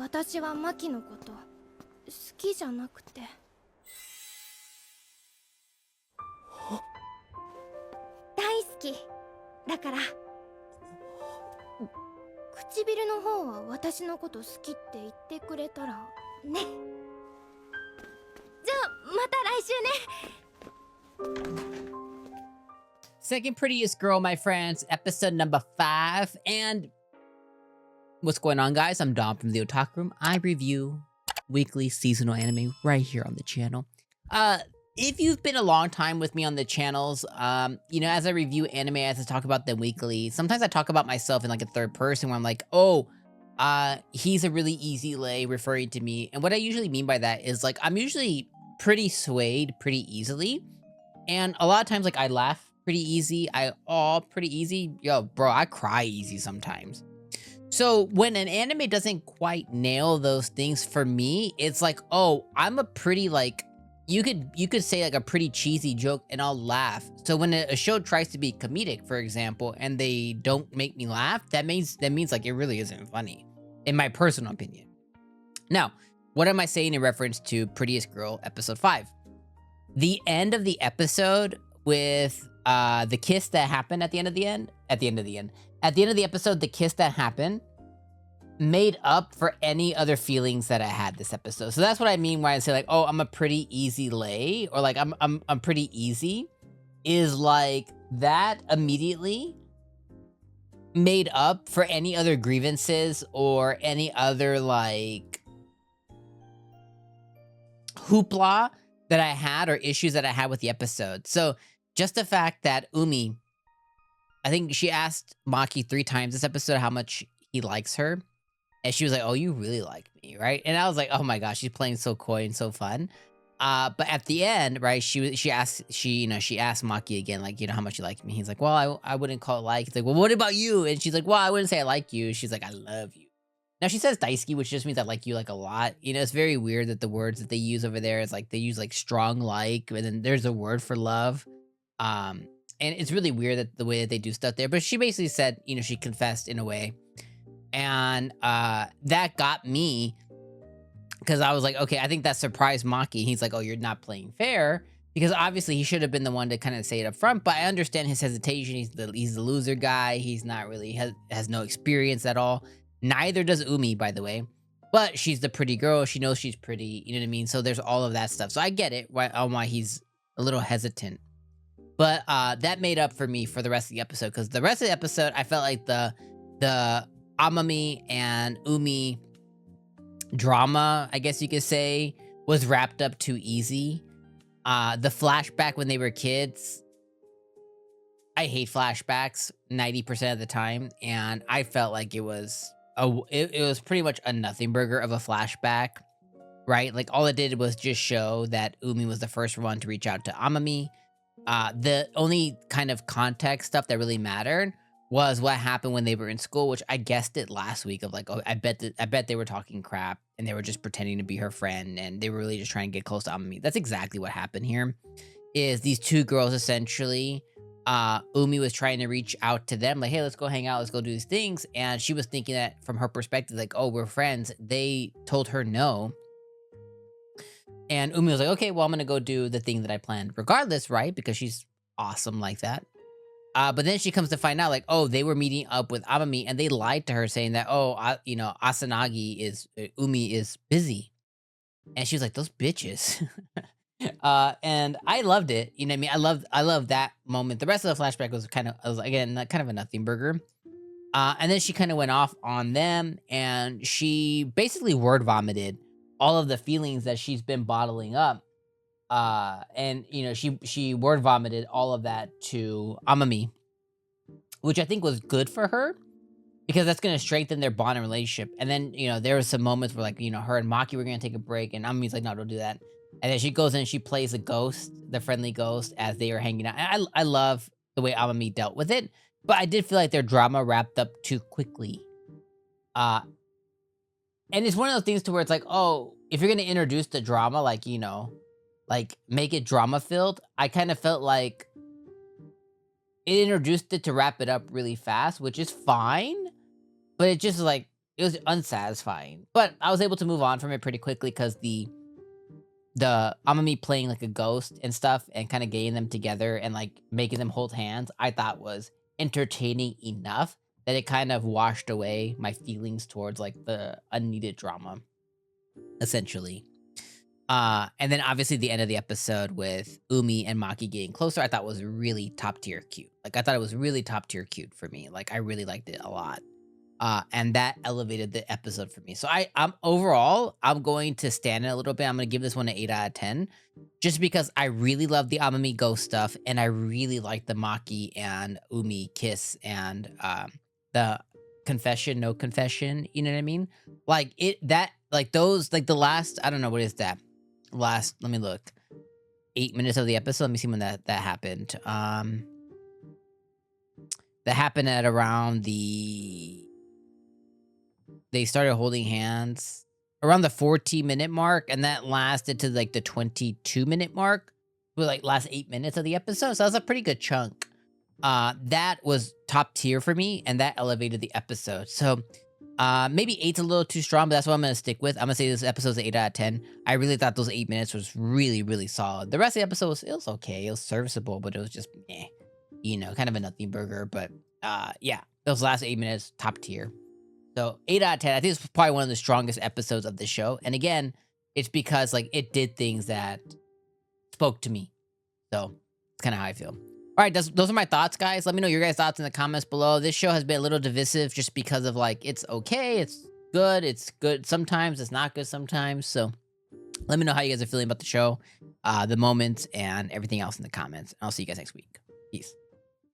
私はマキのこと好きじゃなくて。大好きだから。唇の方は私のこと好きって言ってくれたらね。じゃあまた来週ね。 Second Prettiest Girl, my friends, episode number 5. And what's going on, guys? I'm Dom from the Otaku Room. I review weekly seasonal anime right here on the channel. If you've been a long time with me on the channels, you know, as I review anime, as I talk about them weekly, sometimes I talk about myself in like a third person where I'm like, oh, he's a really easy lay, referring to me. And what I usually mean by that is like, I'm usually pretty swayed pretty easily. And a lot of times, like, I laugh pretty easy. Pretty easy. Yo, bro, I cry easy sometimes. So when an anime doesn't quite nail those things for me, it's like, oh, I'm a pretty, like, you could say like a pretty cheesy joke and I'll laugh. So when a show tries to be comedic, for example, and they don't make me laugh, that means like it really isn't funny, in my personal opinion. Now, what am I saying in reference to Prettiest Girl episode 5? The end of the episode with the kiss that happened at the end of the episode, the kiss that happened made up for any other feelings that I had this episode. So that's what I mean when I say like, oh, I'm a pretty easy lay, or like I'm pretty easy, is like that immediately made up for any other grievances or any other like hoopla that I had or issues that I had with the episode. So just the fact that Umei, I think she asked Maki 3 times this episode how much he likes her. And she was like, oh, you really like me, right? And I was like, oh my gosh, she's playing so coy and so fun. But at the end, right, she asked Maki again, like, you know, how much you like me. He's like, well, I wouldn't call it like. It's like, well, what about you? And she's like, well, I wouldn't say I like you. She's like, I love you. Now she says daisuki, which just means I like you like a lot. You know, it's very weird that the words that they use over there is like they use like strong like, and then there's a word for love. And it's really weird that the way that they do stuff there. But she basically said, you know, she confessed in a way. And that got me, because I was like, okay, I think that surprised Maki. He's like, oh, you're not playing fair, because obviously he should have been the one to kind of say it up front. But I understand his hesitation. He's the loser guy. He's not really has no experience at all. Neither does Umei, by the way. But she's the pretty girl. She knows she's pretty. You know what I mean? So there's all of that stuff. So I get it why he's a little hesitant. But that made up for me for the rest of the episode, because the rest of the episode, I felt like the Amami and Umei drama, I guess you could say, was wrapped up too easy. The flashback when they were kids, I hate flashbacks 90% of the time, and I felt like it was pretty much a nothing burger of a flashback, right? Like all it did was just show that Umei was the first one to reach out to Amami. The only kind of context stuff that really mattered was what happened when they were in school, which I guessed it last week of like, oh, I bet they were talking crap and they were just pretending to be her friend and they were really just trying to get close to Amami. That's exactly what happened here. Is these two girls essentially, Umei was trying to reach out to them like, hey, let's go hang out, let's go do these things, and she was thinking that from her perspective, like, oh, we're friends. They told her no. And Umei was like, okay, well, I'm gonna go do the thing that I planned regardless, right? Because she's awesome like that. But then she comes to find out, like, oh, they were meeting up with Amami, and they lied to her, saying that, oh, you know, Umei is busy, and she was like, those bitches. And I loved it. You know what I mean? I love that moment. The rest of the flashback was again kind of a nothing burger. And then she kind of went off on them, and she basically word vomited all of the feelings that she's been bottling up. And you know, she word vomited all of that to Amami, which I think was good for her, because that's going to strengthen their bond and relationship. And then, you know, there were some moments where, like, you know, her and Maki were going to take a break, and Amami's like, no, don't do that. And then she goes in and she plays a ghost, the friendly ghost, as they are hanging out. And I love the way Amami dealt with it, but I did feel like their drama wrapped up too quickly. And it's one of those things to where it's like, oh, if you're going to introduce the drama, like, you know, like, make it drama-filled, I kind of felt like it introduced it to wrap it up really fast, which is fine, but it just, like, it was unsatisfying. But I was able to move on from it pretty quickly because the Amami playing like a ghost and stuff and kind of getting them together and like making them hold hands, I thought was entertaining enough that it kind of washed away my feelings towards like the unneeded drama, essentially. And then obviously the end of the episode with Umei and Maki getting closer, I thought was really top tier cute. Like I thought it was really top tier cute for me. Like I really liked it a lot. And that elevated the episode for me. So I'm overall, I'm going to stand it a little bit. I'm going to give this one an 8 out of 10, just because I really love the Amami ghost stuff, and I really like the Maki and Umei kiss and the confession, no confession. You know what I mean? Like those, like the last, I don't know what is that last. Let me look. 8 minutes of the episode. Let me see when that happened. That happened at around they started holding hands around the 14-minute mark, and that lasted to like the 22-minute mark with like last 8 minutes of the episode. So that was a pretty good chunk. That was top tier for me, and that elevated the episode. So maybe 8's a little too strong, but that's what I'm gonna stick with. I'm gonna say this episode's an 8 out of 10. I really thought those 8 minutes was really, really solid. The rest of the episode was okay. It was serviceable, but it was just kind of a nothing burger. But yeah, those last 8 minutes, top tier. So 8 out of 10. I think it's probably one of the strongest episodes of the show. And again, it's because like it did things that spoke to me. So it's kind of how I feel. All right, those are my thoughts, guys. Let me know your guys' thoughts in the comments below. This show has been a little divisive just because of like it's okay, it's good sometimes, it's not good sometimes. So let me know how you guys are feeling about the show, the moments, and everything else in the comments. I'll see you guys next week. Peace.